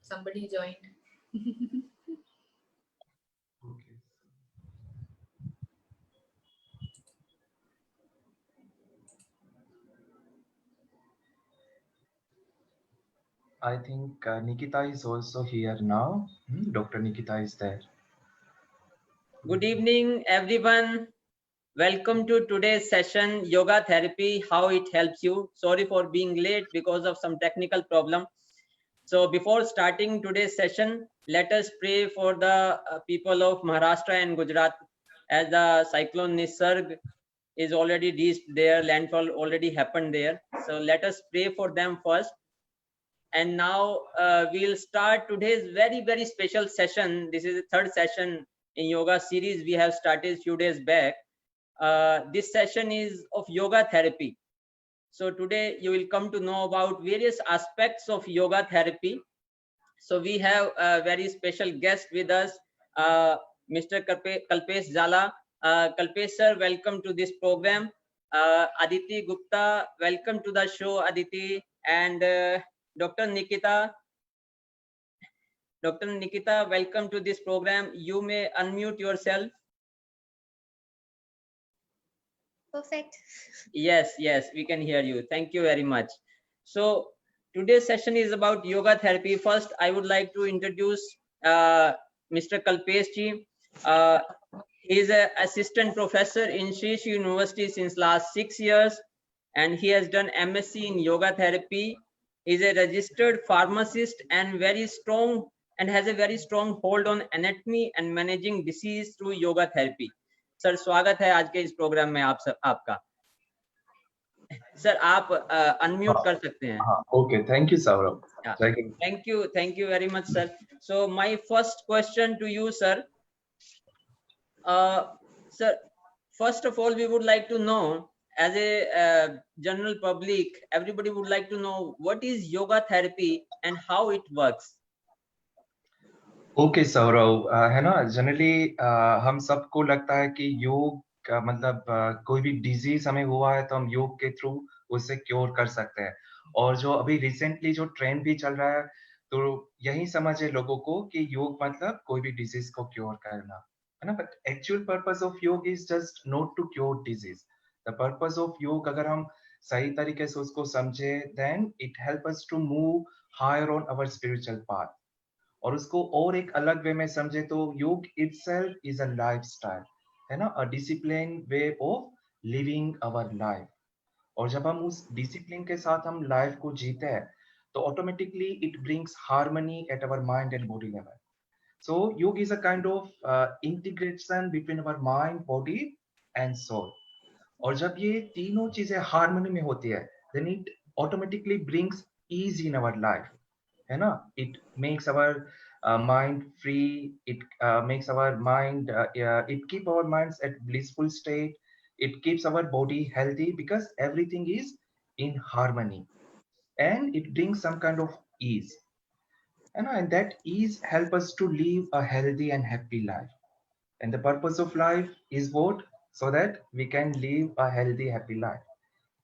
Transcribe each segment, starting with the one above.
somebody joined. Okay. I think Nikita is also here now. Dr. Nikita is there. Good evening, everyone. Welcome to today's session, Yoga Therapy, how it helps you. Sorry for being late because of some technical problem. So before starting today's session, let us pray for the people of Maharashtra and Gujarat, as the cyclone Nisarg is already reached there, landfall already happened there. So let us pray for them first. And now we'll start today's very special session. This is the third session in yoga series we have started few days back. This session is of yoga therapy. So today you will come to know about various aspects of yoga therapy. So we have a very special guest with us, Mr. Kalpesh Jala. Kalpesh sir, welcome to this program. Aditi Gupta, welcome to the show, Aditi. And Dr. Nikita, welcome to this program. You may unmute yourself. Perfect. Yes, we can hear you. Thank you very much. So today's session is about yoga therapy. First, I would like to introduce Mr. Kalpesh ji. He is an assistant professor in Srish University since last 6 years, and he has done MSc in yoga therapy. He is a registered pharmacist and has a very strong hold on anatomy and managing disease through yoga therapy. Sir स्वागत है आज के इस programme में आपका sir आप unmute कर सकते हैं Okay, thank you, Saurabh. Thank you very much, sir. So my first question to you, sir. Sir, first of all, we would like to know, as a general public, everybody would like to know what is yoga therapy and how it works. Okay Saurav, है ना, generally हम सबको लगता है कि योग का मतलब कोई भी डिजीज हमें हुआ है तो हम योग के थ्रू उससे क्योर कर सकते हैं। और जो अभी रिसेंटली जो ट्रेंड भी चल रहा है तो यही समझ है लोगों को कि योग मतलब कोई भी डिजीज को क्योर करना, है ना। But actual purpose of yoga is just not to cure disease. The purpose of yoga अगर हम सही तरीके से उसको समझे, then it help us to move higher on our spiritual path. और उसको और एक अलग वे में समझे तो योग इटसेल्फ इज अ लाइफस्टाइल, है ना, a discipline way of living our life. और जब हम उस डिसिप्लिन के साथ हम लाइफ को जीते हैं तो automatically it brings harmony at our mind and body level. So yoga is a kind of integration between our mind, body and soul. और जब ये तीनों चीजें हार्मनी में होती है then it automatically brings ease in our life, है ना। It makes our mind free, it makes our mind it keep our minds at blissful state, it keeps our body healthy because everything is in harmony, and it brings some kind of ease, and that ease help us to live a healthy and happy life. And the purpose of life is what? So that we can live a healthy happy life,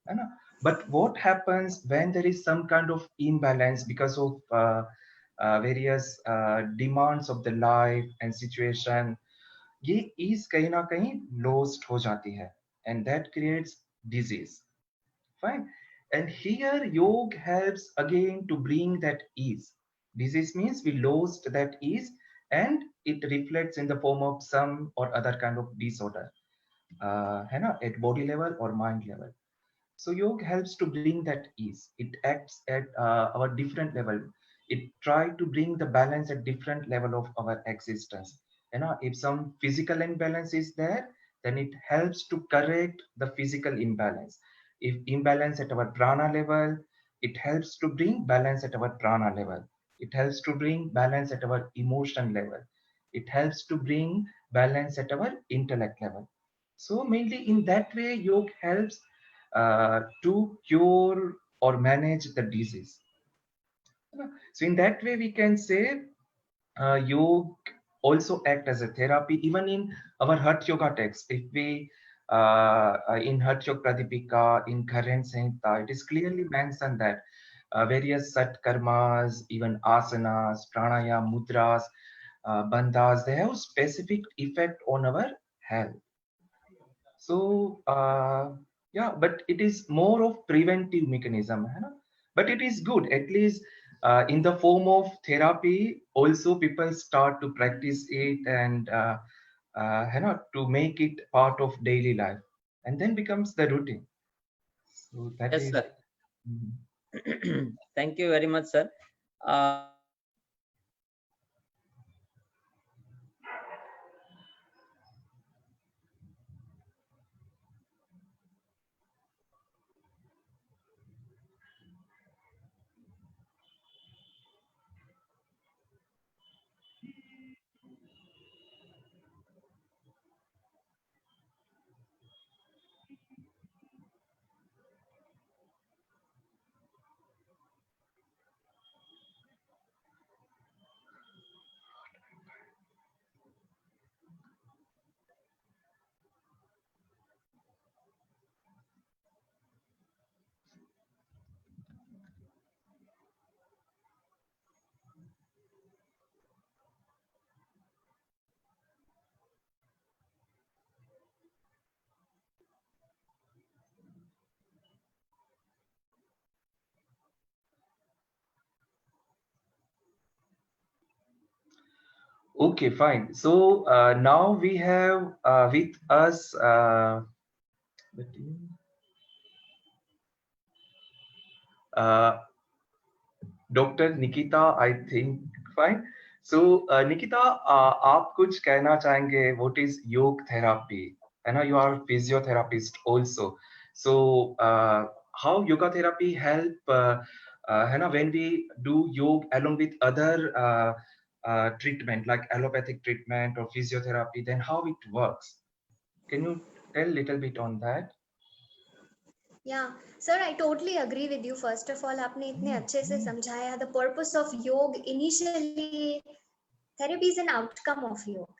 you know? But what happens when there is some kind of imbalance because of various demands of the life and situation? ये ease कहीं ना कहीं lost हो जाती है, and that creates disease. Fine. And here yoga helps again to bring that ease. Disease means we lost that ease and it reflects in the form of some or other kind of disorder, है ना, at body level or mind level. So yoga helps to bring that ease. It acts at our different level. It try to bring the balance at different level of our existence. You know, if some physical imbalance is there, then it helps to correct the physical imbalance. If imbalance at our prana level, it helps to bring balance at our prana level. It helps to bring balance at our emotion level. It helps to bring balance at our intellect level. So mainly in that way, yoga helps to cure or manage the disease. So in that way, we can say yoga also act as a therapy. Even in our Hatha Yoga text, if we in Hatha Yoga Pradipika, in Karen Samhita, it is clearly mentioned that various sat karmas, even asanas, pranayam, mudras, bandhas, they have specific effect on our health. So yeah, but it is more of preventive mechanism, है ना? But it is good, at least in the form of therapy. Also, people start to practice it and है ना, to make it part of daily life, and then becomes the routine. So that Yes, is. sir. Thank you very much, sir. Okay, fine. So now we have with us Dr. Nikita, I think. Fine. So Nikita, आप कुछ कहना चाहेंगे? What is yoga therapy? I know you are a physiotherapist also. So how yoga therapy help? है ना, when we do yoga along with other treatment like allopathic treatment or physiotherapy, then how it works? Can you tell a little bit on that? Yeah, sir, I totally agree with you. First of all, आपने इतने अच्छे से समझाया. The purpose of yoga, initially, therapy is an outcome of yoga.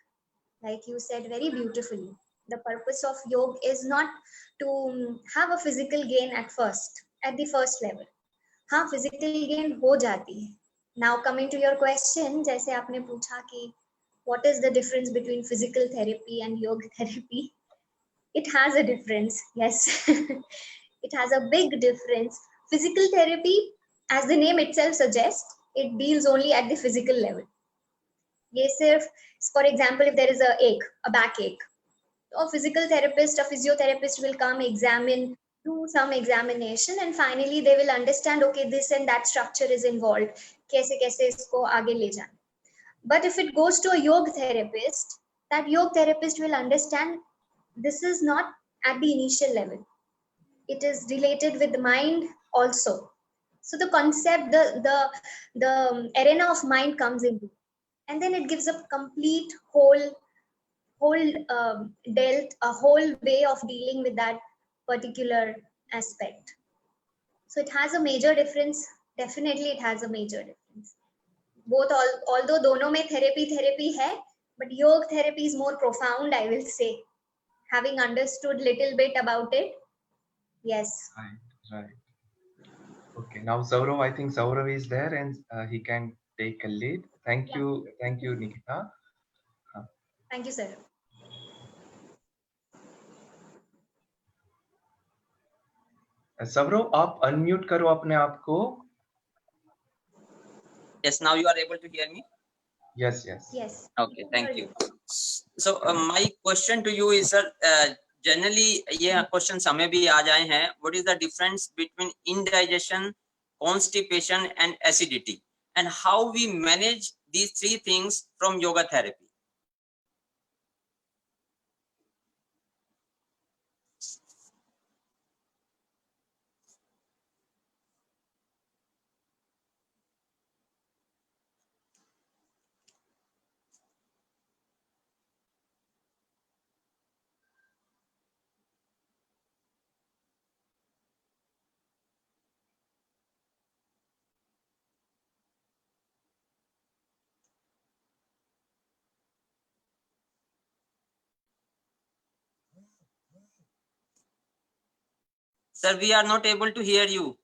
Like you said very beautifully. The purpose of yoga is not to have a physical gain at first, at the first level. हाँ, physical gain हो जाती है. Now coming to your question, जैसे आपने पूछा कि what is the difference between physical therapy and yoga therapy? It has a difference, yes. It has a big difference. Physical therapy, as the name itself suggests, it deals only at the physical level. ये सिर्फ, for example, if there is a backache, a physical therapist, a physiotherapist will come, examine, do some examination, and finally they will understand, okay, this and that structure is involved, कैसे कैसे इसको आगे ले जाना. But if it goes to a yoga therapist, that yoga therapist will understand this is not at the initial level. It is related with the mind also. So the concept, the arena of mind comes into, and then it gives a complete whole dealt a whole way of dealing with that particular aspect. So it has a major difference. Definitely, it has a major difference. Both, although दोनों में therapy है, but yoga therapy is more profound, I will say. Having understood little bit about it, yes. Right. Okay, now Saurav, I think Saurav is there and he can take a lead. Thank you, Nikita. Thank you, sir. Saurav, आप unmute करो अपने आप को. Yes, now you are able to hear me. Yes. Okay, thank you. So my question to you is, sir, generally ये questions हमें भी आ जाए हैं. What is the difference between indigestion, constipation, and acidity, and how we manage these three things from yoga therapy? Sir, we are not able to hear you.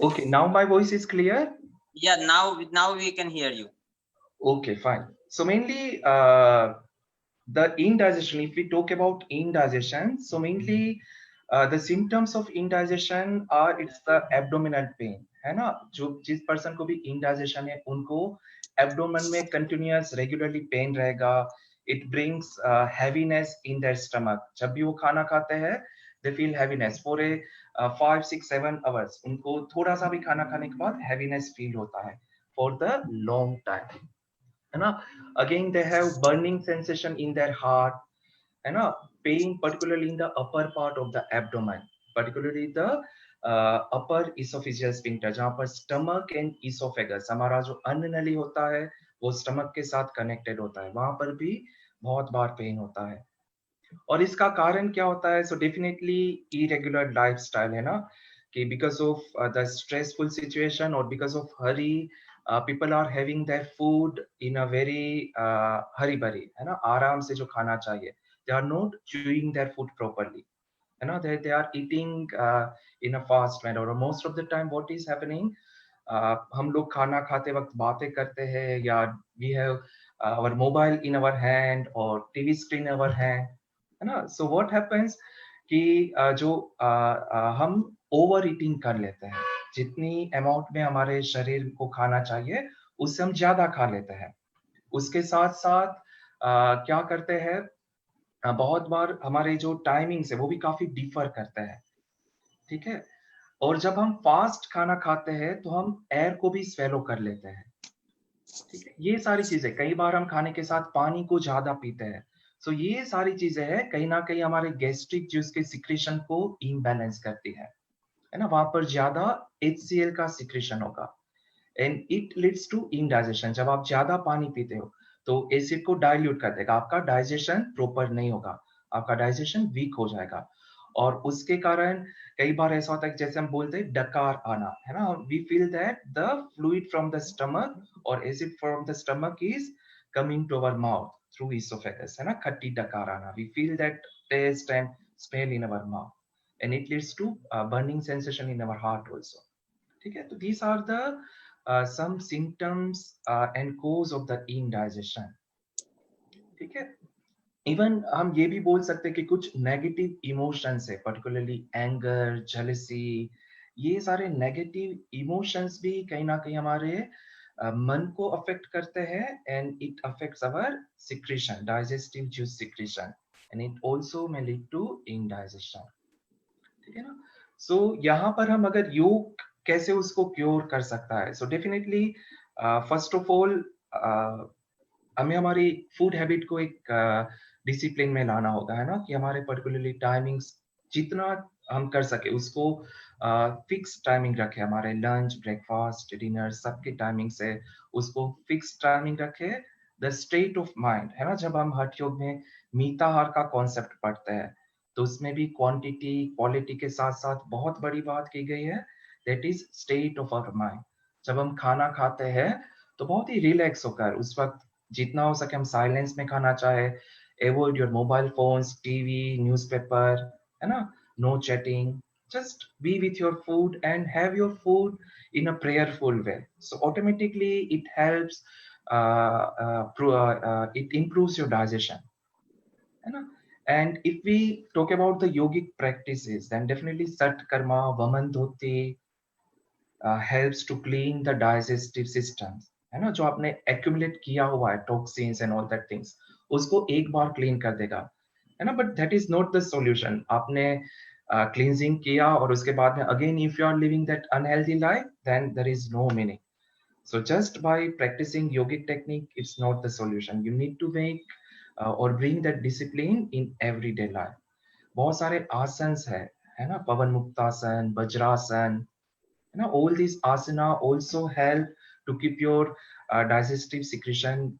Okay, now my voice is clear. Yeah, now we can hear you. Okay, fine. So mainly the indigestion, if we talk about indigestion, so mainly the symptoms of indigestion are it's the abdominal pain, है ना? जो जिस person को भी indigestion है उनको abdomen में continuous regularly pain रहेगा. It brings heaviness in their stomach. जब भी वो खाना खाते हैं they feel heaviness for a 5, 6, 7 hours. उनको थोड़ा सा भी खाना खाने के बाद heaviness feel होता है for the long time. है ना? Again they have burning sensation in their heart, है ना? Pain particularly in the upper part of the abdomen, particularly the upper esophageal sphincter, जहाँ पर stomach and esophagus हमारा जो अन्न नली होता है वो stomach के साथ connected होता है, वहां पर भी बहुत बार पेन होता है. और इसका कारण क्या होता है? सो डेफिनेटली इरेगुलर लाइफस्टाइल, है ना? कि because of the stressful situation और because of hurry people are having their food in a very hurry burry, है ना? आराम से जो खाना चाहिए, they are not chewing their food properly, है ना? they are eating in a fast manner, or most of the time what is happening, हम लोग खाना खाते वक्त बातें करते हैं या we have our mobile in our hand or TV screen in our hand, है ना? So what happens कि जो हम ओवर ईटिंग कर लेते हैं, जितनी अमाउंट में हमारे शरीर को खाना चाहिए उससे हम ज्यादा खा लेते हैं. उसके साथ साथ क्या करते हैं, बहुत बार हमारे जो टाइमिंग्स है वो भी काफी डिफर करते हैं, ठीक है? और जब हम फास्ट खाना खाते हैं तो हम एयर को भी स्वेलो कर लेते हैं, ठीक है? ये सारी चीजें, कई बार हम खाने के साथ पानी को ज्यादा पीते हैं. सो ये सारी चीजें हैं कहीं ना कहीं हमारे गैस्ट्रिक जूस के सिक्रेशन को इम्बैलेंस करती है ना? वहां पर ज्यादा HCl का सिक्रेशन होगा and it leads to indigestion. जब आप ज्यादा पानी पीते हो तो एसिड को डाइल्यूट कर देगा, आपका डाइजेशन प्रॉपर नहीं होगा, आपका डाइजेशन वीक हो जाएगा. और उसके कारण कई बार ऐसा होता है कि जैसे हम बोलते हैं डकार आना, है ना? We feel that the fluid from the stomach और acid from the stomach is coming to our mouth through oesophagus, है ना? खट्टी डकार आना, we feel that taste and smell in our mouth and it leads to burning sensation in our heart also, ठीक है? तो these are the some symptoms and cause of the indigestion, ठीक है? इवन हम ये भी बोल सकते हैं कि कुछ नेगेटिव इमोशंस है, पर्टिकुलरली एंगर, जेलसी, ये सारे नेगेटिव इमोशंस भी कहीं ना कहीं हमारे मन को अफेक्ट करते हैं and it affects our secretion, digestive juice secretion, and it also may lead to indigestion, ठीक है ना? सो यहाँ पर हम अगर योग कैसे उसको क्योर कर सकता है, so definitely first of all हमें हमारी फूड हैबिट को एक डिसिप्लिन में लाना होगा, है ना? कि हमारे पर्टिकुलरली टाइमिंग्स जितना हम कर सके उसको फिक्स टाइमिंग रखे, हमारे लंच, ब्रेकफास्ट, डिनर सबके टाइमिंग से उसको फिक्स टाइमिंग रखे. द स्टेट ऑफ माइंड, है ना? जब हम हठ योग में मीताहार का कॉन्सेप्ट पढ़ते हैं तो उसमें भी क्वांटिटी क्वालिटी के साथ साथ बहुत बड़ी बात की गई है, that is state of our mind. जब हम खाना खाते हैं तो बहुत ही रिलैक्स होकर उस वक्त जितना हो सके हम साइलेंस में खाना चाहे, avoid your mobile phones, TV, newspaper, है ना? No chatting, just be with your food and have your food in a prayerful way. So automatically it helps, it improves your digestion, है ना? And if we talk about the yogic practices, then definitely Sat Karma, Vaman Dhoti helps to clean the digestive system, है ना? जो आपने accumulate किया हुआ है toxins and all that things, उसको एक बार clean कर देगा, है ना? But that is not the solution. आपने cleansing किया और उसके बाद में again if you are living that unhealthy life, then there is no meaning. So just by practicing yogic technique, it's not the solution. You need to make or bring that discipline in everyday life. बहुत सारे आसन्स है ना? पवन muktasana, vajrasana, you know, all these asana also help to keep your digestive secretion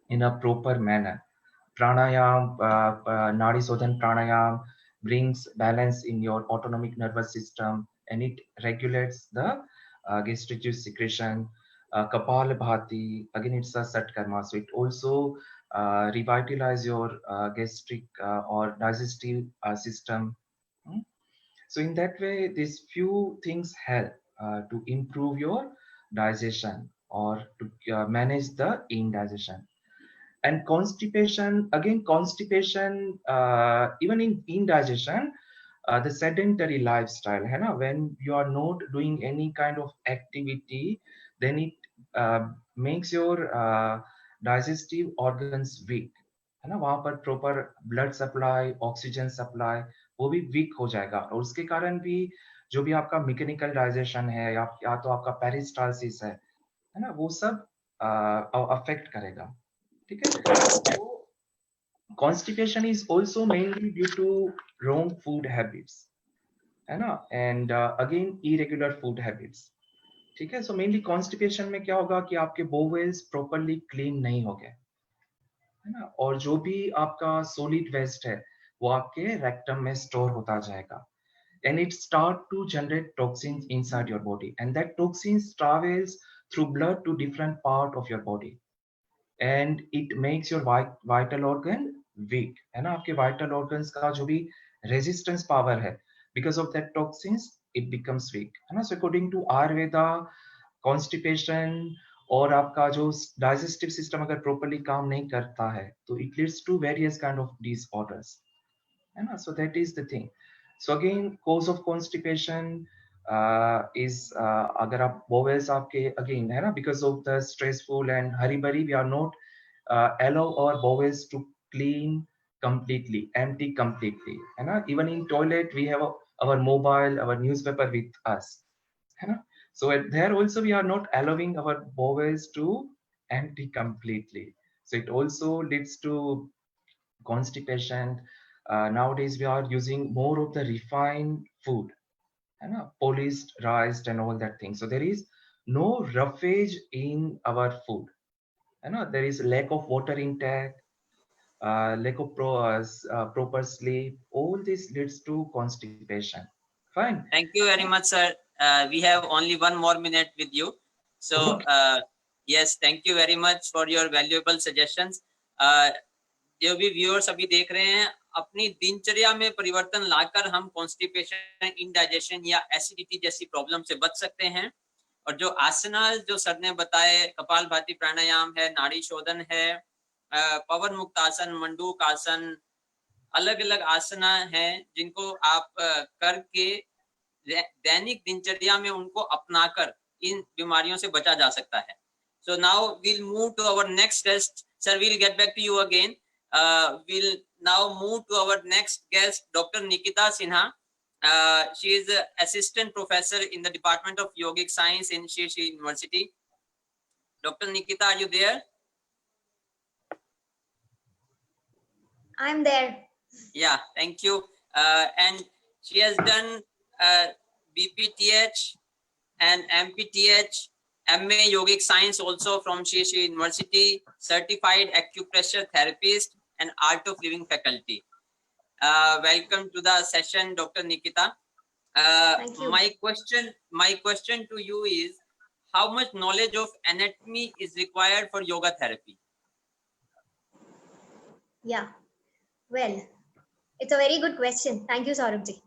in a proper manner. Pranayam, nadi sodhan pranayam brings balance in your autonomic nervous system and it regulates the gastric juice secretion. Kapal bhati, again it's a sat karma, so it also revitalize your gastric or digestive system. So in that way these few things help. to improve your digestion or to manage the indigestion. And constipation, again, constipation, even in indigestion, the sedentary lifestyle, है ना, when you are not doing any kind of activity, then it makes your digestive organs weak, है ना, वहां पर proper blood supply, oxygen supply वो भी week हो जाएगा, और उसके कारण भी जो भी आपका मैकेनिकल डाइजेशन है या तो आपका पेरिस्टालसिस है ना, वो सब अफेक्ट करेगा, ठीक है। तो constipation is also mainly due to wrong food habits, है ना, and again irregular food habits, ठीक है। so mainly constipation में क्या होगा कि आपके bowels properly clean नहीं हो गए, है ना, और जो भी आपका solid waste है वो आपके rectum में store होता जाएगा, and it start to generate toxins inside your body, and that toxins travels through blood to different part of your body, and it makes your vital organ weak, है ना, आपके vital organs का जो भी resistance power है, because of that toxins it becomes weak, है ना। so according to Ayurveda, constipation और आपका जो digestive system अगर properly काम नहीं करता है तो it leads to various kind of disorders, है ना। so that is the thing. so again cause of constipation is अगर आप bowels आपके again है ना, because of the stressful and hurry burry we are not allow our bowels to clean completely, empty completely, है ना। even in toilet we have our mobile, our newspaper with us, है ना। so there also we are not allowing our bowels to empty completely, so it also leads to constipation. Nowadays we are using more of the refined food, है ना, polished rice and all that thing, so there is no roughage in our food, है ना, there is lack of water intake, lack of proper sleep, all this leads to constipation. Fine. Thank you very much, sir. We have only 1 more minute with you. So, yes, thank you very much for your valuable suggestions. जो भी viewers अभी देख रहे हैं, अपनी दिनचर्या में परिवर्तन लाकर हम कॉन्स्टिपेशन, इंडाइजेशन या एसिडिटी जैसी प्रॉब्लम से बच सकते हैं। और जो आसना जो सर ने बताए, कपालभाति प्राणायाम है, नाड़ी शोधन है, पवन मुक्त आसन, मंडूक आसन, अलग अलग आसना हैं जिनको आप करके दैनिक दिनचर्या में उनको अपनाकर इन बीमारियों से बचा जा सकता है। So now we'll move to our next guest. Sir, we'll get back to you again. We'll now move to our next guest, Dr. Nikita Sinha. She is an assistant professor in the Department of Yogic Science in Shri Shri University. Dr. Nikita, are you there? I'm there. Yeah, thank you. And she has done BPTH and MPTH, MA Yogic Science also from Shri Shri University, certified acupressure therapist and art of living faculty. Welcome to the session, Dr. Nikita. Thank you. My question to you is, how much knowledge of anatomy is required for yoga therapy? Yeah, well, it's a very good question. Thank you, Saurabh ji.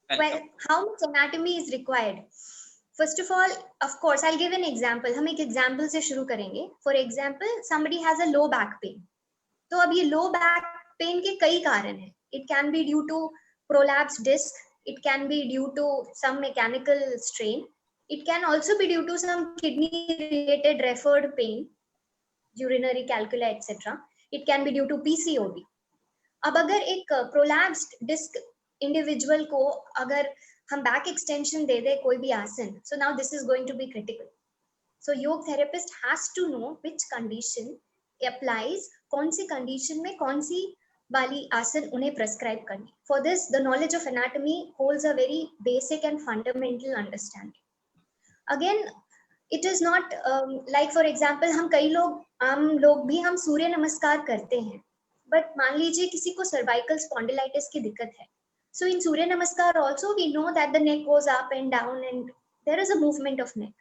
Well, how much anatomy is required? First of all, of course, I'll give an example. हम एक example से शुरू करेंगे. For example, somebody has a low back pain. तो अब ये low back pain के कई कारण हैं. It can be due to prolapsed disc. It can be due to some mechanical strain. It can also be due to some kidney-related referred pain, urinary calculi, etc. It can be due to PCOD. अब अगर एक prolapsed disc individual को अगर हम back extension दे दे कोई भी आसन, so now this is going to be critical. So योग therapist has to know which condition applies, कौन सी condition में कौन सी वाली आसन उन्हें prescribe करनी. For this, the knowledge of anatomy holds a very basic and fundamental understanding. Again, it is not like for example हम कई लोग आम लोग भी हम सूर्य नमस्कार करते हैं, but मान लीजिए किसी को cervical spondylitis की दिक्कत है. So in Surya Namaskar also we know that the neck goes up and down and there is a movement of neck.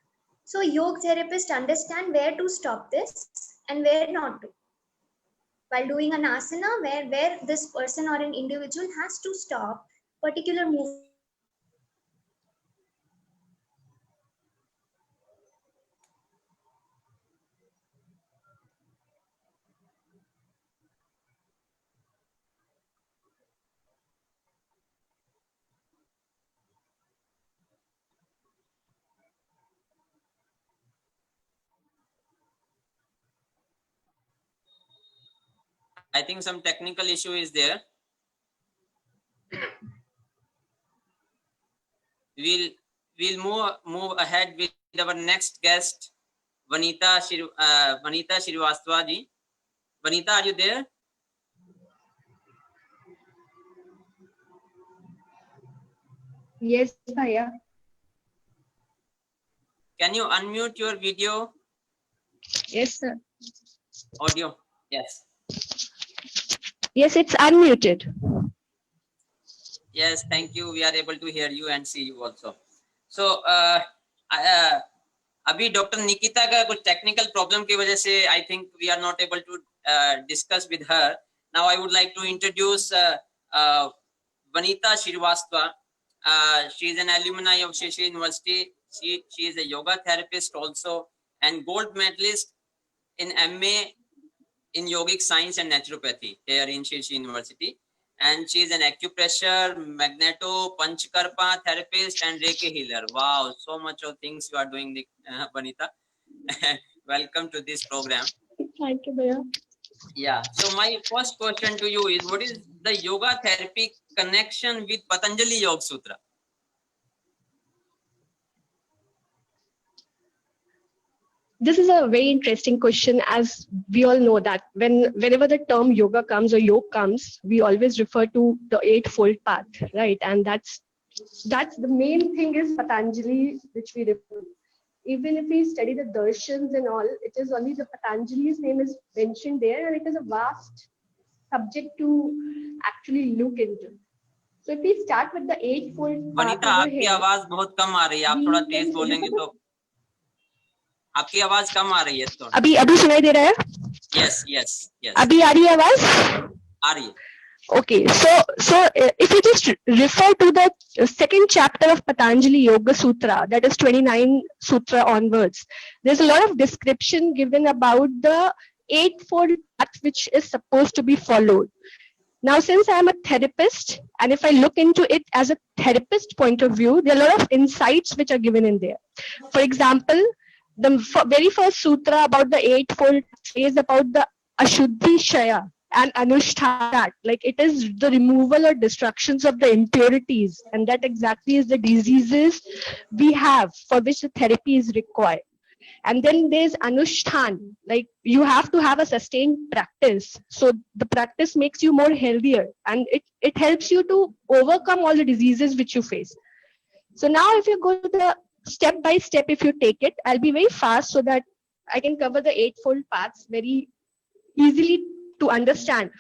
So yoga therapists understand where to stop this and where not to. While doing an asana where this person or an individual has to stop particular movement I think some technical issue is there. We'll move ahead with our next guest, Vanita Shrivastava ji. Vanita, are you there? Yes, Bhaiya. Can you unmute your video, Yes, sir. audio? Yes. Yes, it's unmuted. Yes, thank you. We are able to hear you and see you also. So, अभी doctor Nikita का कुछ technical problem की वजह से I think we are not able to discuss with her. Now I would like to introduce Vanita Shrivastava. She is an alumni of Sri Sri University. She is a yoga therapist also and gold medalist in MA in yogic science and naturopathy here in Sri Sri University. And she is an acupressure, magneto, panchkarma therapist and Reiki healer. Wow, so much of things you are doing, Vanita. Welcome to this program. Thank you, Bhaiya. Yeah. So my first question to you is, what is the yoga therapy connection with Patanjali Yoga Sutra? This is a very interesting question, as we all know that whenever the term yoga comes or yoga comes, we always refer to the eightfold path, right? And that's the main thing is Patanjali, which we refer to. Even if we study the darshans and all, it is only the Patanjali's name is mentioned there, and it is a vast subject to actually look into. So if we start with the eightfold path Vanita, over आपकी here, आवाज बहुत कम आ रही है. आप थोड़ा तेज बोलेंगे तो आपकी आवाज कम आ रही है थोड़ा. अभी सुनाई दे रहा है? Yes, yes, yes. अभी आ रही है आवाज? आ रही है. Okay, so if you just refer to the second chapter of Patanjali Yoga Sutra, that is 29 Sutra onwards, there's a lot of description given about the eightfold path which is supposed to be followed. Now, since I am a therapist, and if I look into it as a therapist point of view, there are a lot of insights which are given in there. For example, the very first sutra about the eightfold is about the Ashuddhi Shaya and Anushthat, like it is the removal or destructions of the impurities, and that exactly is the diseases we have for which the therapy is required. And then there's Anushtan, like you have to have a sustained practice. So the practice makes you more healthier, and it helps you to overcome all the diseases which you face. So now if you go to the step by step, if you take it, I'll be very fast so that I can cover the eightfold paths very easily to understand.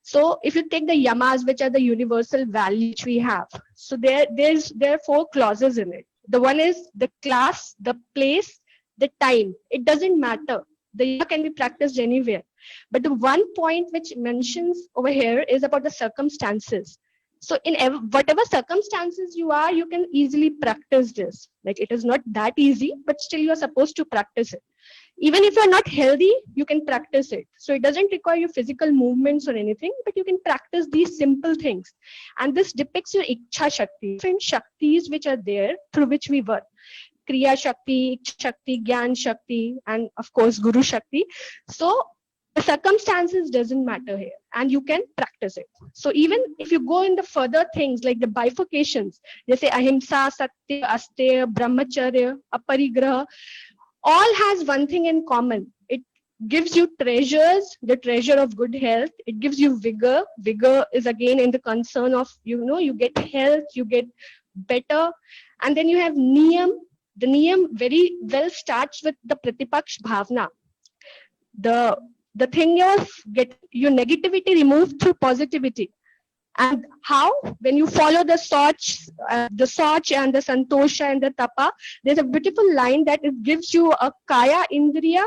So if you take the yamas, which are the universal values we have, so there are 4 clauses in it. The one is the class, the place, the time. It doesn't matter. The yoga can be practiced anywhere. But the one point which mentions over here is about the circumstances. So in whatever circumstances you are, you can easily practice this. Like it is not that easy, but still you are supposed to practice it. Even if you're not healthy, you can practice it. So it doesn't require your physical movements or anything, but you can practice these simple things. And this depicts your Ichha Shakti, different Shaktis which are there through which we work. Kriya Shakti, Ichha Shakti, Gyan Shakti, and of course Guru Shakti. So the circumstances doesn't matter here, and you can practice it. So even if you go in the further things like the bifurcations, they say Ahimsa, Satya, Asteya, Brahmacharya, Aparigraha, all has one thing in common. It gives you treasures, the treasure of good health. It gives you vigor. Vigor is again in the concern of, you get health, you get better. And then you have niyam. The niyam very well starts with the pratipaksh bhavna. The thing of get your negativity removed through positivity. And how? When you follow the Soch and the Santosha and the Tapa, there's a beautiful line that it gives you a Kaya Indriya.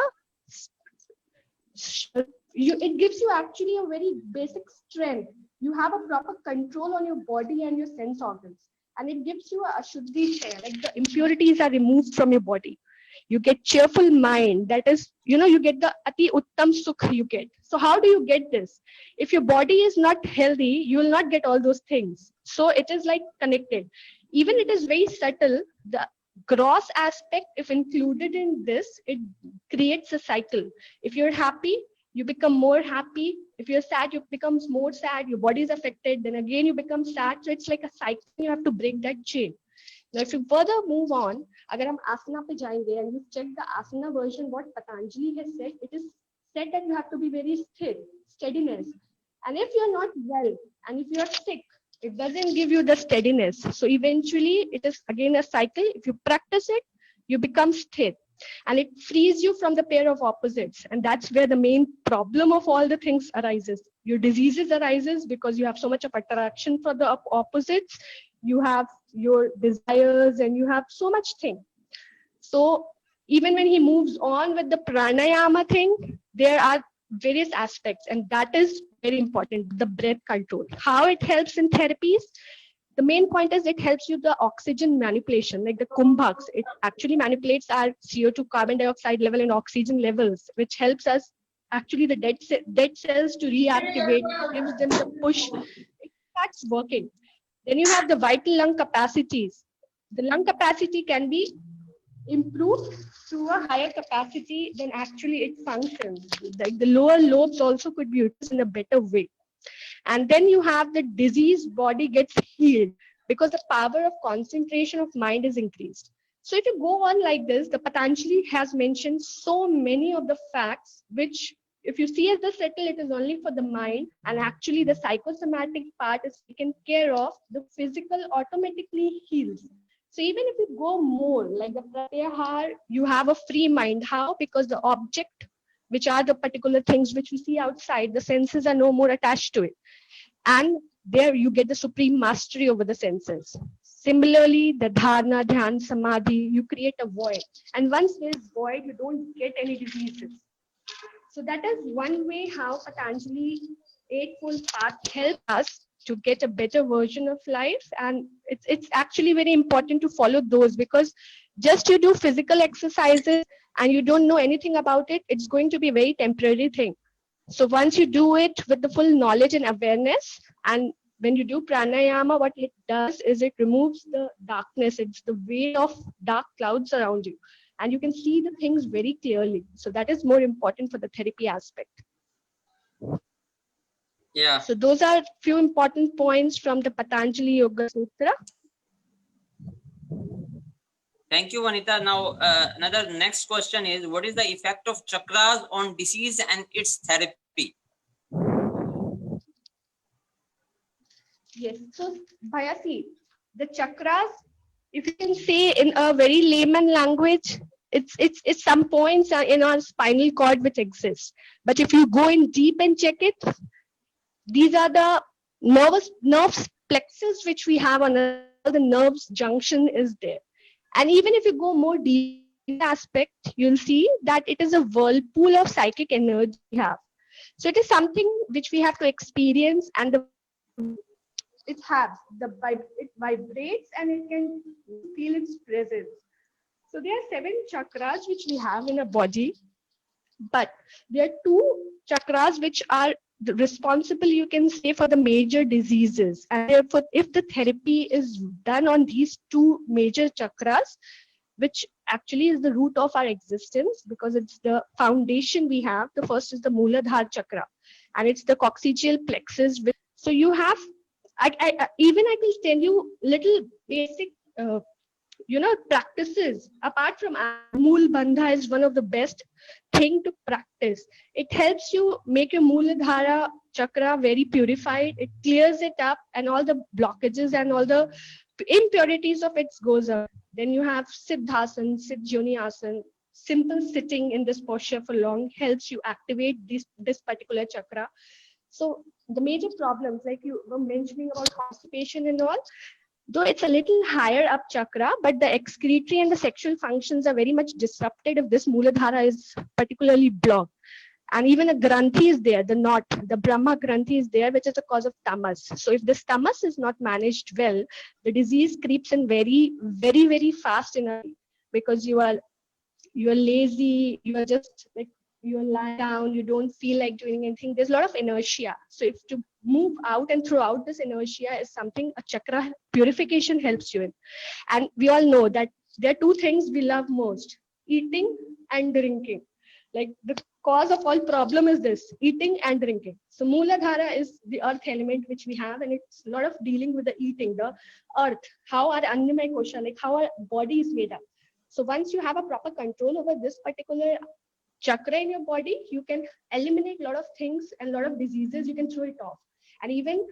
It gives you actually a very basic strength. You have a proper control on your body and your sense organs. And it gives you a Ashuddhi Shaya, like the impurities are removed from your body. You get cheerful mind. That is, you get the Ati Uttam Sukh you get. So how do you get this? If your body is not healthy, you will not get all those things. So it is like connected. Even it is very subtle. The gross aspect, if included in this, it creates a cycle. If you're happy, you become more happy. If you're sad, you become more sad, your body is affected, then again you become sad. So it's like a cycle, you have to break that chain. Now, if you further move on, agar hum asana pe jayenge and you check the asana version, what Patanjali has said, it is said that you have to be very steadiness. And if you're not well, and if you're sick, it doesn't give you the steadiness. So eventually, it is again a cycle. If you practice it, you become sthir. And it frees you from the pair of opposites. And that's where the main problem of all the things arises. Your diseases arises because you have so much of attraction for the opposites. You have your desires and you have so much thing. So even when he moves on with the pranayama thing, there are various aspects, and that is very important, the breath control. How it helps in therapies? The main point is it helps you the oxygen manipulation, like the kumbhaks. It actually manipulates our CO2, carbon dioxide level and oxygen levels, which helps us actually the dead cells to reactivate, gives them the push. It starts working. Then you have the vital lung capacities. The lung capacity can be improved to a higher capacity than actually it functions. Like the lower lobes also could be used in a better way. And then you have the diseased body gets healed because the power of concentration of mind is increased. So if you go on like this, the Patanjali has mentioned so many of the facts, which if you see as the settle, it is only for the mind, and actually the psychosomatic part is taken care of, the physical automatically heals. So even if you go more, like the pratyahar, you have a free mind. How? Because the object, which are the particular things which we see outside, the senses are no more attached to it. And there you get the supreme mastery over the senses. Similarly, the dharana, dhyan, samadhi, you create a void. And once there is void, you don't get any diseases. So that is one way how Patanjali Eightfold Path helps us to get a better version of life. And it's actually very important to follow those, because just you do physical exercises and you don't know anything about it, it's going to be a very temporary thing. So once you do it with the full knowledge and awareness, and when you do pranayama, what it does is it removes the darkness. It's the weight of dark clouds around you, and you can see the things very clearly. So that is more important for the therapy aspect. Yeah. So those are few important points from the Patanjali Yoga Sutra. Thank you, Vanita. Now, another next question is, what is the effect of chakras on disease and its therapy? Yes. So, Bhaya, see, the chakras, if you can say in a very layman language, it's some points in our spinal cord which exist. But if you go in deep and check it, these are the nerves plexus which we have on the nerves junction is there. And even if you go more deep aspect, you'll see that it is a whirlpool of psychic energy we have. So it is something which we have to experience, and it vibrates and it can feel its presence. So there are 7 chakras which we have in a body, but there are 2 chakras which are responsible, you can say, for the major diseases. And therefore, if the therapy is done on these 2 major chakras, which actually is the root of our existence, because it's the foundation we have. The first is the Mooladhara chakra, and it's the coccygeal plexus. So you have, I will tell you little basic, practices. Apart from Mool Bandha is one of the best thing to practice. It helps you make your Mooladhara chakra very purified. It clears it up, and all the blockages and all the impurities of it goes up. Then you have Siddhasana, Siddhyoni. Simple sitting in this posture for long helps you activate this particular chakra. So the major problems, like you were mentioning about constipation and all, though it's a little higher up chakra, but the excretory and the sexual functions are very much disrupted if this Mooladhara is particularly blocked. And even a granthi is there, the knot, the Brahma granthi is there, which is the cause of tamas. So if this tamas is not managed well, the disease creeps in very, very, very fast because you are lazy, you are just like, you're lying down, you don't feel like doing anything. There's a lot of inertia. So if to move out and throw out this inertia is something a chakra purification helps you in. And we all know that there are 2 things we love most: eating and drinking. Like cause of all problem is this: eating and drinking. So Mooladhara is the earth element which we have, and it's a lot of dealing with the eating, the earth, how our Annamaya Kosha, like how our body is made up. So once you have a proper control over this particular chakra in your body, you can eliminate a lot of things and a lot of diseases, you can throw it off. And even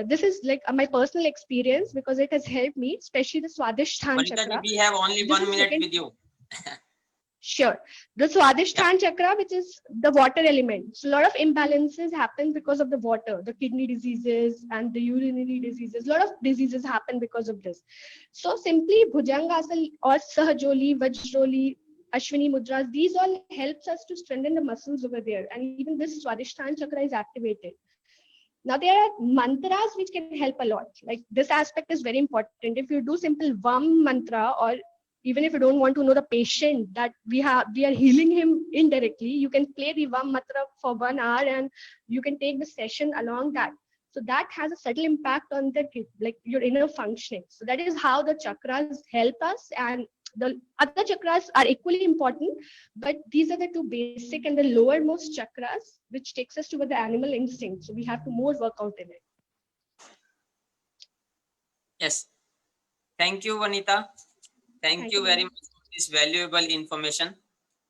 this is like my personal experience, because it has helped me, especially the Swadhisthana Vanita, chakra. we have only This 1 is minute second- with you. Sure. The Swadhisthana chakra, which is the water element. So a lot of imbalances happen because of the water, the kidney diseases and the urinary diseases. A lot of diseases happen because of this. So simply Bhujangasana or Sahajoli, Vajroli, Ashwini Mudras, these all helps us to strengthen the muscles over there. And even this Swadhisthana chakra is activated. Now there are mantras which can help a lot. Like this aspect is very important. If you do simple Vam mantra, or even if you don't want to know the patient that we are healing him indirectly, you can play the Vam mantra for 1 hour and you can take the session along that. So that has a subtle impact on the like your inner functioning. So that is how the chakras help us, and the other chakras are equally important, but these are the two basic and the lowermost chakras which takes us toward the animal instinct. So we have to more work out in it. Yes. Thank you, Vanita. Thank you very ma'am. much for this valuable information.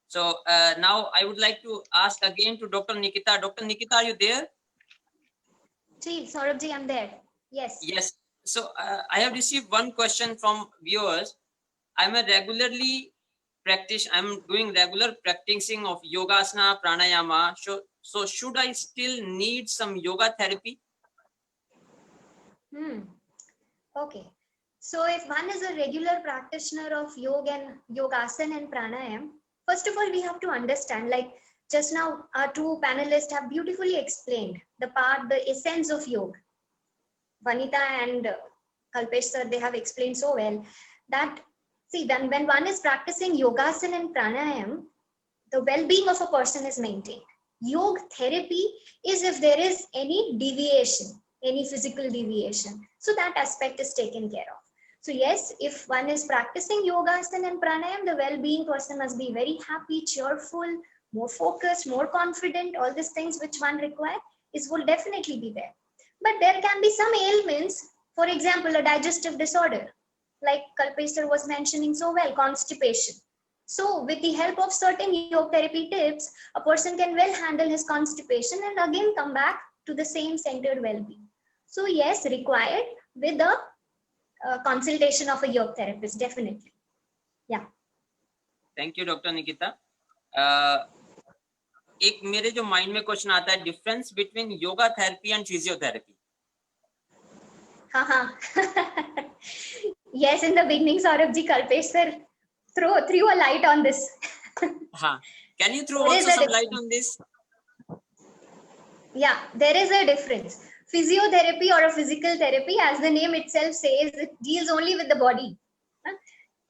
So now I would like to ask again to Dr. Nikita. Dr. Nikita, are you there? Ji, Saurabh ji, I'm there. Yes. Yes. So I have received one question from viewers. I'm doing regular practicing of yogasana, pranayama. So should I still need some yoga therapy? Okay. So if one is a regular practitioner of yoga and yogasana and pranayam, first of all, we have to understand, like just now our two panelists have beautifully explained the essence of yoga. Vanita and Kalpesh sir, they have explained so well that, see, when one is practicing yogasana and pranayam, the well-being of a person is maintained. Yoga therapy is if there is any deviation, any physical deviation. So that aspect is taken care of. So yes, if one is practicing yogasana and pranayam, the well-being person must be very happy, cheerful, more focused, more confident. All these things which one requires will definitely be there. But there can be some ailments, for example, a digestive disorder, like Kalpesh sir was mentioning so well, constipation. So with the help of certain yoga therapy tips, a person can well handle his constipation and again come back to the same centered well-being. So yes, required with the consultation of a yoga therapist, definitely. Yeah. Thank you, Dr. Nikita. एक मेरे जो mind में question आता है, difference between yoga therapy and physiotherapy. Yes, in the beginning, Saurabh ji, Kalpesh sir threw a light on this. Can you throw also some light on this? Yeah, there is a difference. Physiotherapy or a physical therapy, as the name itself says, it deals only with the body.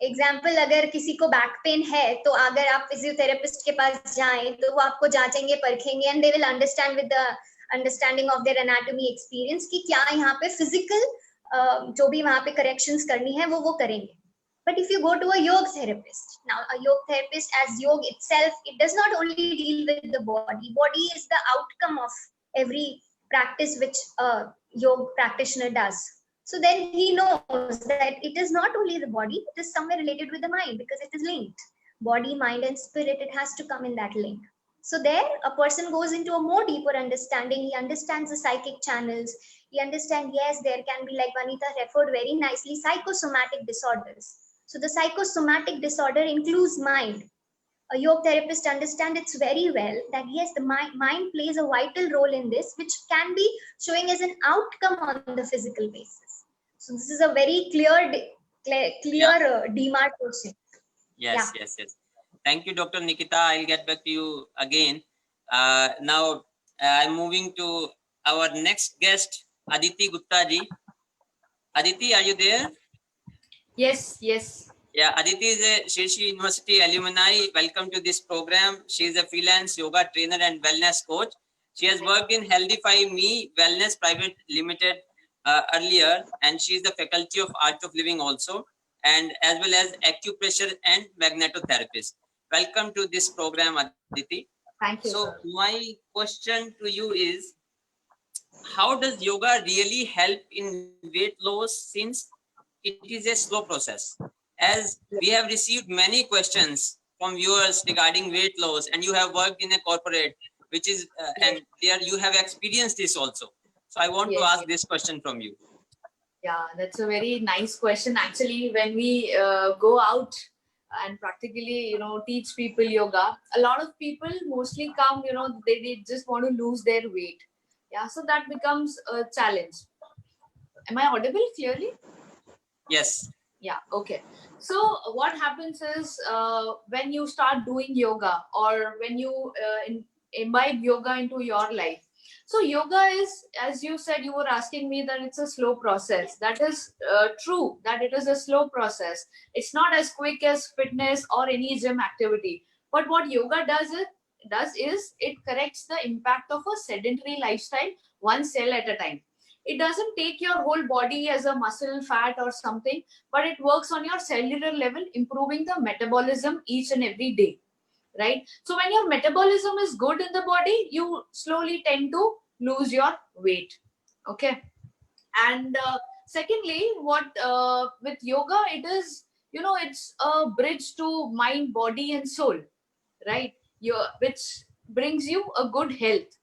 Example, अगर किसी को back pain है तो अगर आप physiotherapist के पास जाएं तो वो आपको जांचेंगे, परखेंगे, and they will understand with the understanding of their anatomy experience कि क्या यहाँ पे फिजिकल जो भी वहाँ पे करेक्शंस करनी है वो करेंगे. But if you go to a yoga therapist, now a yoga therapist, as yoga itself, it does not only deal with the body. Body is the outcome of every practice which a yoga practitioner does. So then he knows that it is not only the body, it is somewhere related with the mind because it is linked. Body, mind and spirit, it has to come in that link. So there a person goes into a more deeper understanding. He understands the psychic channels. He understands, yes, there can be, like Vanita referred very nicely, psychosomatic disorders. So the psychosomatic disorder includes mind. A yoga therapist understands it very well that yes, the mind plays a vital role in this, which can be showing as an outcome on the physical basis. So this is a very clear demarcation. Yes. Thank you, Dr. Nikita. I'll get back to you again. Now I'm moving to our next guest, Aditi Gupta ji. Aditi, are you there? Yes. Yeah, Aditi is a Shirshi University alumni. Welcome to this program. She is a freelance yoga trainer and wellness coach. She has worked in Healthify Me Wellness Private Limited earlier, and she is the faculty of Art of Living also, and as well as acupressure and magnetotherapist. Welcome to this program, Aditi. Thank you, So sir. my question to you is, how does yoga really help in weight loss, since it is a slow process? As we have received many questions from viewers regarding weight loss, and you have worked in a corporate, which is and there you have experienced this also. So I want to Yes. ask this question from you. Yeah, that's a very nice question. Actually, when we go out and practically, teach people yoga, a lot of people mostly come, they just want to lose their weight. Yeah, so that becomes a challenge. Am I audible clearly? Yes. Yeah, okay. So what happens is when you start doing yoga, or when you imbibe yoga into your life. So yoga is, as you said, you were asking me that it's a slow process. That is true, that it is a slow process. It's not as quick as fitness or any gym activity. But what yoga does is it corrects the impact of a sedentary lifestyle, one cell at a time. It doesn't take your whole body as a muscle, fat, or something, but it works on your cellular level, improving the metabolism each and every day, right? So when your metabolism is good in the body, you slowly tend to lose your weight. Okay. And secondly, what with yoga, it is, it's a bridge to mind, body, and soul, right? Which brings you a good health.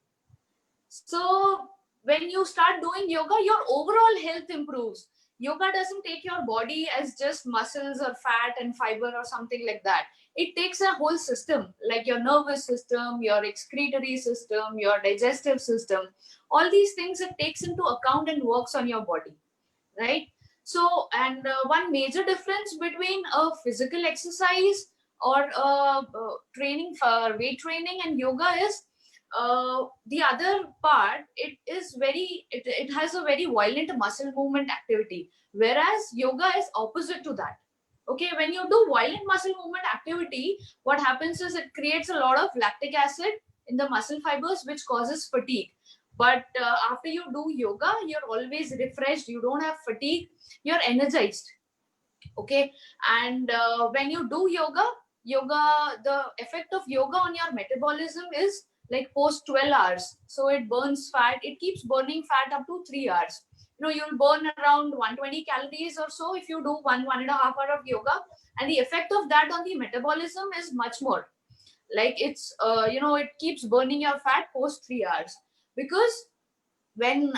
So when you start doing yoga, your overall health improves. Yoga doesn't take your body as just muscles or fat and fiber or something like that. It takes a whole system, like your nervous system, your excretory system, your digestive system. All these things it takes into account and works on your body, right? So, and one major difference between a physical exercise or training for weight training and yoga is the other part. It has a very violent muscle movement activity, whereas yoga is opposite to that. Okay, when you do violent muscle movement activity, what happens is it creates a lot of lactic acid in the muscle fibers, which causes fatigue. But after you do yoga, you're always refreshed, you don't have fatigue, you're energized. Okay. And when you do yoga, the effect of yoga on your metabolism is like post 12 hours. So it burns fat, it keeps burning fat up to 3 hours. You'll burn around 120 calories or so if you do 1.5 hour of yoga, and the effect of that on the metabolism is much more. Like it's it keeps burning your fat post 3 hours. Because when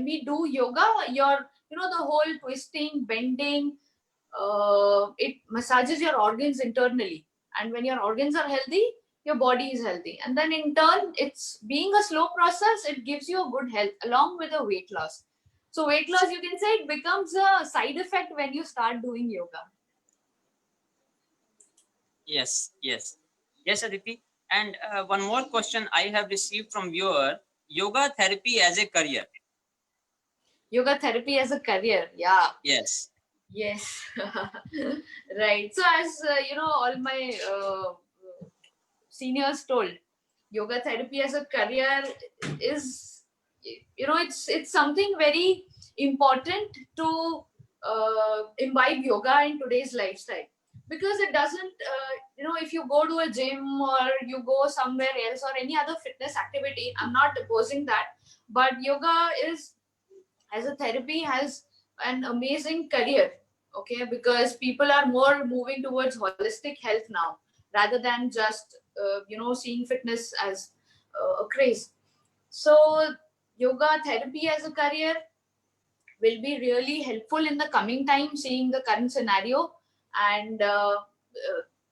we do yoga, your the whole twisting, bending, it massages your organs internally, and when your organs are healthy, your body is healthy, and then in turn, it's being a slow process, it gives you a good health along with a weight loss. So weight loss, you can say, it becomes a side effect when you start doing yoga. Yes, yes, yes, Aditi. And one more question I have received from viewer: yoga therapy as a career. Yoga therapy as a career, yeah. Yes. Yes. Right. So as all my seniors told, yoga therapy as a career is, it's something very important to imbibe yoga in today's lifestyle. Because it doesn't, if you go to a gym or you go somewhere else or any other fitness activity, I'm not opposing that, but yoga is, as a therapy, has an amazing career. Okay, because people are more moving towards holistic health now, rather than just seeing fitness as a craze. So yoga therapy as a career will be really helpful in the coming time, seeing the current scenario. And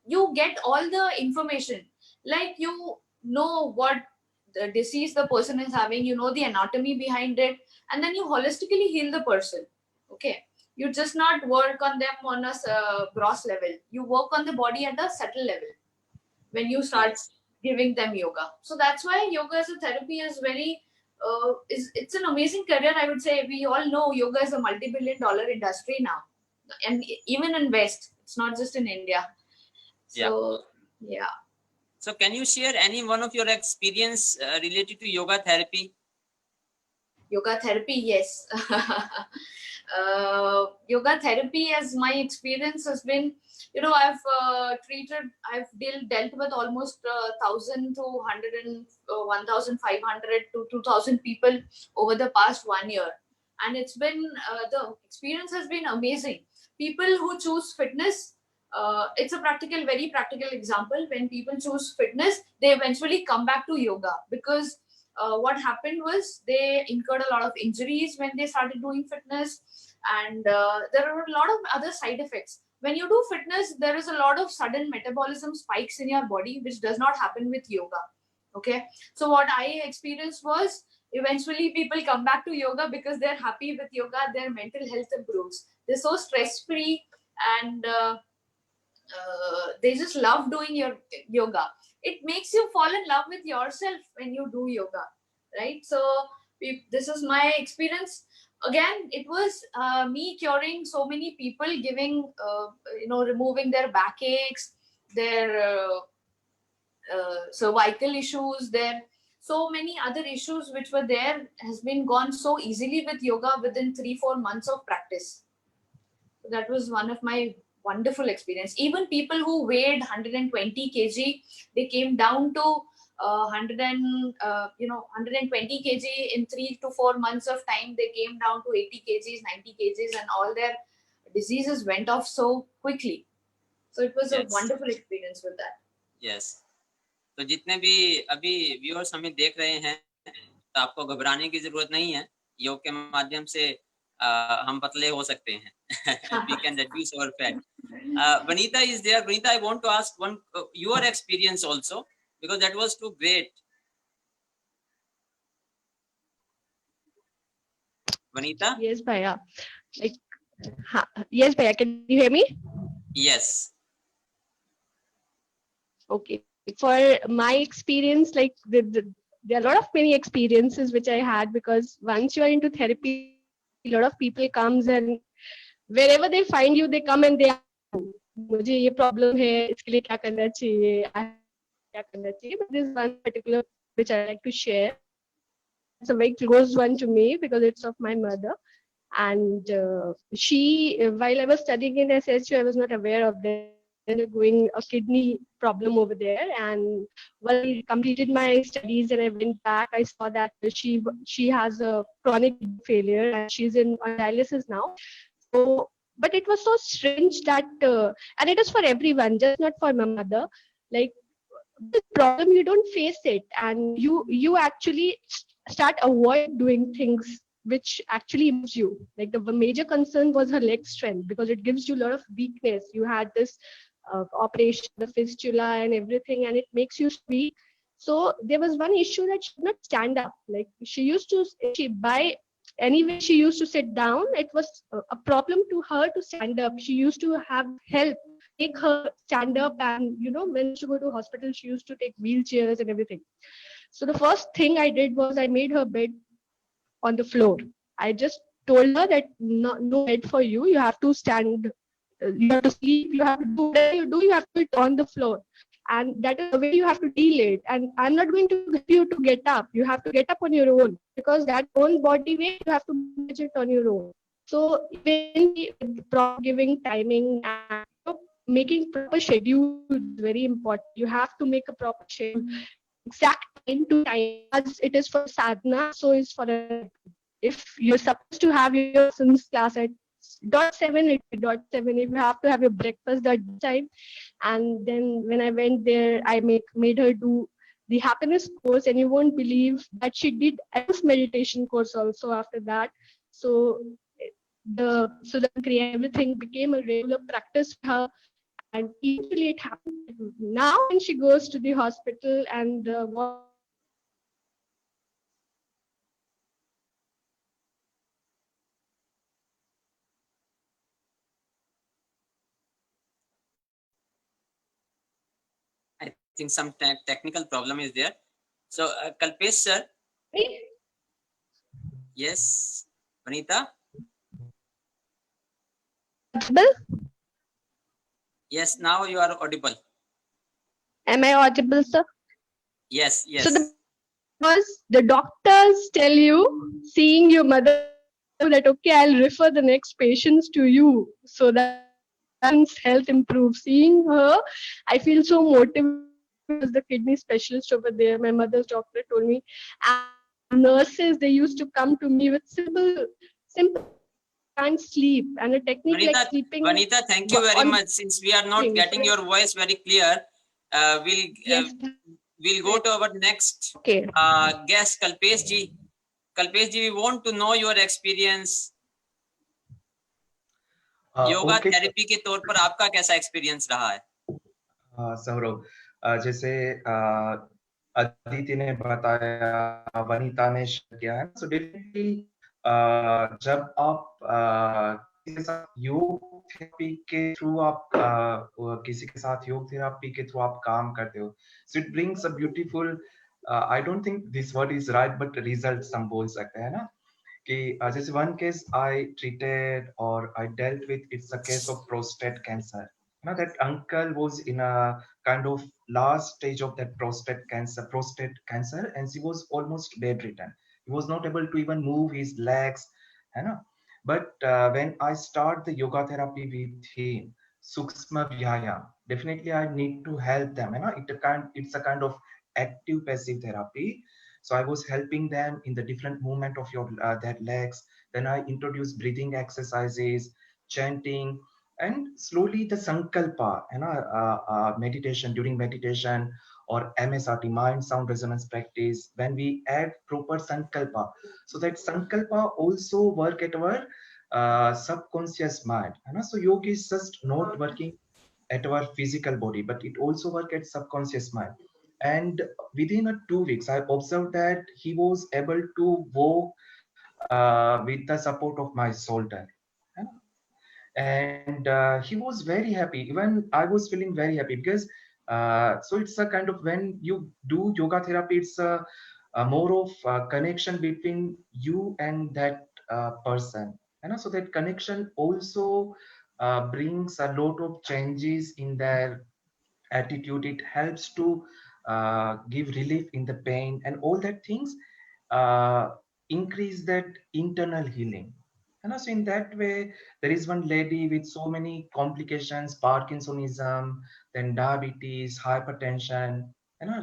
you get all the information, like you know what the disease the person is having, the anatomy behind it, and then you holistically heal the person. Okay, you just not work on them on a gross level, you work on the body at a subtle level when you start Yes. giving them yoga. So that's why yoga as a therapy is very it's an amazing career, I would say. We all know yoga is a multi-billion-dollar industry now, and even in West, it's not just in India. So yeah. So can you share any one of your experience related to yoga therapy? Yoga therapy, yes. Yoga therapy, as my experience has been, I've dealt with almost 1,000 to 1,500 to 2,000 people over the past 1 year. And it's been, the experience has been amazing. People who choose fitness, it's a very practical example. When people choose fitness, they eventually come back to yoga, because what happened was they incurred a lot of injuries when they started doing fitness, and there are a lot of other side effects. When you do fitness, there is a lot of sudden metabolism spikes in your body, which does not happen with yoga. Okay, so what I experienced was, eventually people come back to yoga because they're happy with yoga, their mental health improves, they're so stress free, and they just love doing your yoga. It makes you fall in love with yourself when you do yoga, right? So this is my experience. Again, it was me curing so many people, giving removing their backaches, their cervical issues, their so many other issues which were there has been gone so easily with yoga within 3-4 months of practice. So that was one of my wonderful experience. Even people who weighed 120 kg, they came down to 120 kg in 3 to 4 months of time. They came down to 80 kgs, 90 kgs, and all their diseases went off so quickly. So it was a wonderful experience with that. Yes. तो जितने भी अभी viewers हमें देख रहे हैं, तो आपको घबराने की जरूरत नहीं है. योग के माध्यम से हम पतले हो सकते हैं. We can reduce our fat. Vanita is there. Vanita, I want to ask your experience also, because that was too great. Vanita? Yes, Bhaiya. Yes, Bhaiya. Can you hear me? Yes. Okay. For my experience, there are a lot of many experiences which I had, because once you are into therapy, a lot of people comes, and wherever they find you, they come and they ask you, मुझे ये problem है, इसके लिए क्या करना चाहिए, क्या करना चाहिए. But this one particular which I like to share. It's a very close one to me because it's of my mother. And she, while I was studying in SHU, I was not aware of that. Going a kidney problem over there, and when I completed my studies and I went back, I saw that she has a chronic failure and she's on dialysis now. So, but it was so strange that, and it is for everyone, just not for my mother. Like, this problem, you don't face it, and you actually start avoid doing things which actually moves you. Like, the major concern was her leg strength, because it gives you a lot of weakness. You had this operation, the fistula and everything, and it makes you weak. So there was one issue that she could not stand up. Like, she used to sit down. It was a problem to her to stand up. She used to have help take her stand up, and when she go to hospital, she used to take wheelchairs and everything. So the first thing I did was I made her bed on the floor. I just told her that no bed for you. You have to stand. You have to sleep. You have to do whatever you do. You have to do it on the floor, and that is the way you have to deal it. And I'm not going to help you to get up. You have to get up on your own, because that own body weight you have to manage it on your own. So even giving timing and making proper schedule is very important. You have to make a proper schedule, exact time to time. As it is for sadhana, so is for if you're supposed to have your son's class at 7:00, it be 7:00. If you have to have your breakfast at time. And then when I went there, I made her do the happiness course, and you won't believe that she did a meditation course also after that. So everything became a regular practice for her, and eventually it happened. Now when she goes to the hospital and I think some technical problem is there. So Kalpesh sir. Yes. Vanita. audible? Yes, now you are audible. Am I audible, sir? Yes, yes. So the Because the doctors tell you, seeing your mother, that okay, I'll refer the next patients to you so that health improves. Seeing her, I feel so motivated. As the kidney specialist over there, my mother's doctor told me, and nurses, they used to come to me with simple can't sleep, and a technique like Vanita, sleeping Vanita, thank you very on much. Since we are not things. getting your voice very clear, Yes. we'll go to our next Okay. guest, Kalpesh ji. Kalpesh ji, we want to know your experience. Yoga Okay, therapy के तौर पर आपका कैसा experience रहा है? सौरभ, जैसे अदिति ने बताया, वनीता ने शेयर किया है, सो डेफिनेटली जब आप किसी के साथ योग थेरेपी के थ्रू आप किसी के साथ योग थेरेपी के थ्रू आप काम करते हो, so it brings a beautiful, I don't think this word is right, but results हम बोल सकते हैं ना, कि जैसे वन केस आई ट्रीटेड और I dealt with, it's a case of prostate cancer. Now that uncle was in a kind of last stage of that prostate cancer, and he was almost bedridden. He was not able to even move his legs, you know. But when I start the yoga therapy with him, Sukshma Vyayam, definitely I need to help them. You know, it's a kind of active passive therapy. So I was helping them in the different movement of their legs. Then I introduced breathing exercises, chanting, and slowly the sankalpa, meditation, during meditation or MSRT, mind sound resonance practice, when we add proper sankalpa, so that sankalpa also work at our subconscious mind, so yoga is just not working at our physical body, but it also work at subconscious mind. And within 2 weeks I observed that he was able to walk with the support of my shoulder. And he was very happy, even I was feeling very happy, because so it's a kind of, when you do yoga therapy, it's a more of connection between you and that person, so that connection also brings a lot of changes in their attitude. It helps to give relief in the pain, and all that things uh, increase that internal healing. And also in that way, there is one lady with so many complications, Parkinsonism, then diabetes, hypertension.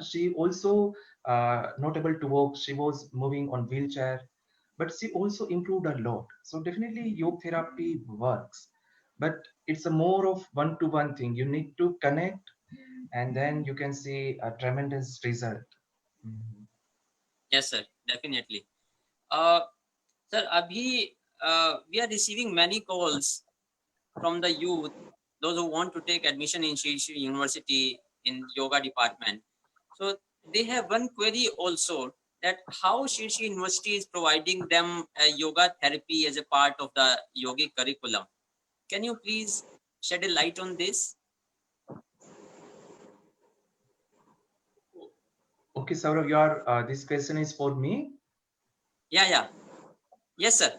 She also not able to walk. She was moving on wheelchair, but she also improved a lot. So definitely yoga therapy works, but it's a more of one-to-one thing. You need to connect, and then you can see a tremendous result. Mhm. Yes, sir, definitely. Sir, abhi we are receiving many calls from the youth, those who want to take admission in Shri Shri University in yoga department. So they have one query also, that how Shri Shri University is providing them a yoga therapy as a part of the yogic curriculum. Can you please shed a light on this? Okay, Saurav, this question is for me. Yeah. Yes, sir.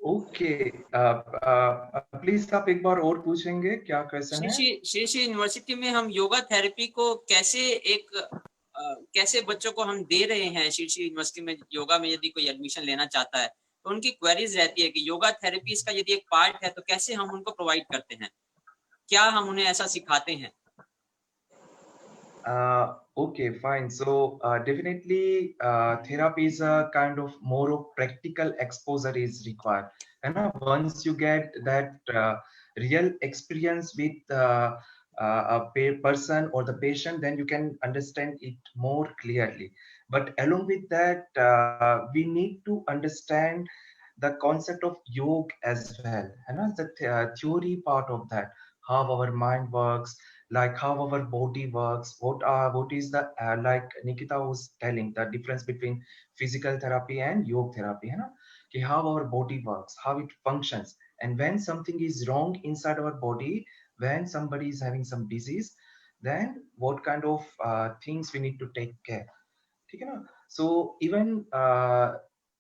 Okay, please आप एक बार और पूछेंगे, क्या question है? Shri Shri university में हम yoga therapy को कैसे बच्चों को हम दे रहे हैं? श्री श्री यूनिवर्सिटी में योगा में यदि कोई एडमिशन लेना चाहता है तो उनकी क्वेरीज रहती है कि योगा थेरेपी इसका यदि एक पार्ट है तो कैसे हम उनको प्रोवाइड करते हैं, क्या हम उन्हें ऐसा सिखाते हैं? Okay, fine. So definitely therapy is a kind of more of practical exposure is required. And once you get that real experience with a person or the patient, then you can understand it more clearly. But along with that, we need to understand the concept of yoga as well, and the theory part of that, how our mind works, like how our body works, what is the like Nikita was telling, the difference between physical therapy and yoga therapy, how our body works, how it functions, and when something is wrong inside our body, when somebody is having some disease, then what kind of things we need to take care. So even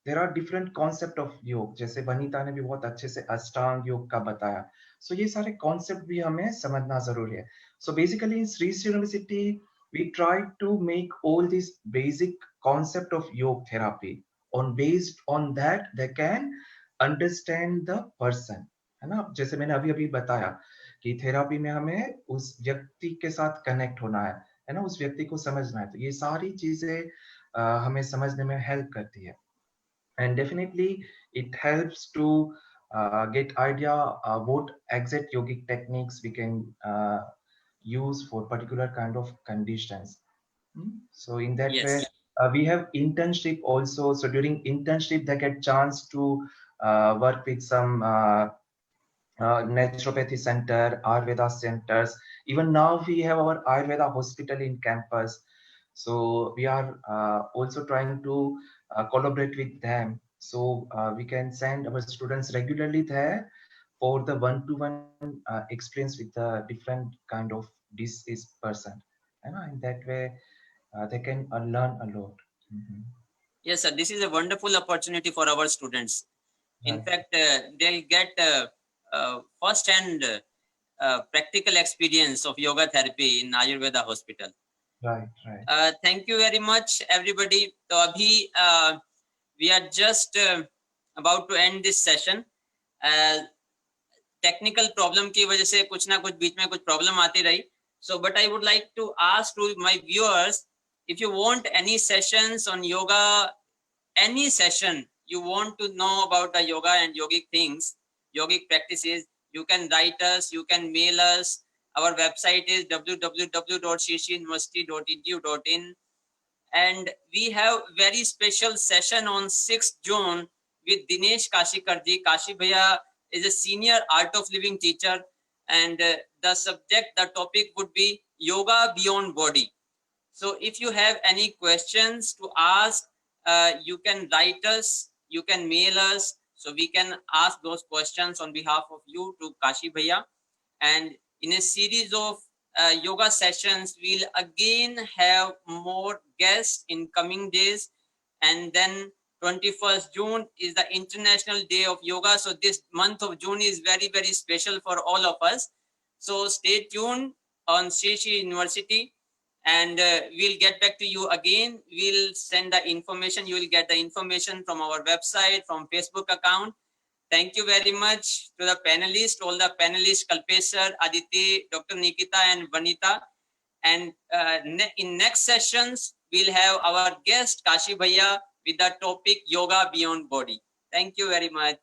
there are different concept of योग, जैसे वनीता ने भी बहुत अच्छे से अष्टांग योग का बताया. So ये सारे concept भी हमें समझना जरूरी है. So basically in Sri Sri University we try to make all these basic concept of yoga therapy. On based on that, they can understand the person, है ना. जैसे मैंने अभी अभी बताया कि थेरापी में हमें उस व्यक्ति के साथ कनेक्ट होना है ना, उस व्यक्ति को समझना है. तो ये सारी चीजें हमें समझने में हेल्प करती है. And definitely it helps to get idea what exact yogic techniques we can use for particular kind of conditions. So in that Yes. way, we have internship also. So during internship, they get chance to work with some naturopathy center, Ayurveda centers. Even now we have our Ayurveda hospital in campus. So we are also trying to collaborate with them. So we can send our students regularly there for the one-to-one experience with the different kind of disease person. And in that way, they can learn a lot. Mhm. Yes, sir. This is a wonderful opportunity for our students. In Right. fact, they'll get first-hand practical experience of yoga therapy in Ayurveda hospital. Right, right. Thank you very much, everybody. So, abhi, we are just about to end this session. Technical problem की वजह से कुछ ना कुछ बीच में कुछ problem आती रही. So, but I would like to ask to my viewers, if you want any sessions on yoga, any session you want to know about the yoga and yogic things, yogic practices, you can write us, you can mail us. Our website is www.shirshuniversity.edu.in, and we have very special session on 6th June with Dinesh Kashikarji. Kashi Bhaiya is a senior art of living teacher, and the topic would be yoga beyond body. So if you have any questions to ask, you can write us, you can mail us, so we can ask those questions on behalf of you to Kashi Bhaiya. And in a series of yoga sessions, we'll again have more guests in coming days. And then 21st June is the International Day of Yoga. So this month of June is very, very special for all of us. So stay tuned on Sri Sri University, and we'll get back to you again. We'll send the information. You will get the information from our website, from Facebook account. Thank you very much to the panelists, all the panelists, Kalpesh sir, Aditi, Dr. Nikita and Vanita. And in next sessions, we'll have our guest Kashi Bhaiya with the topic Yoga Beyond Body. Thank you very much.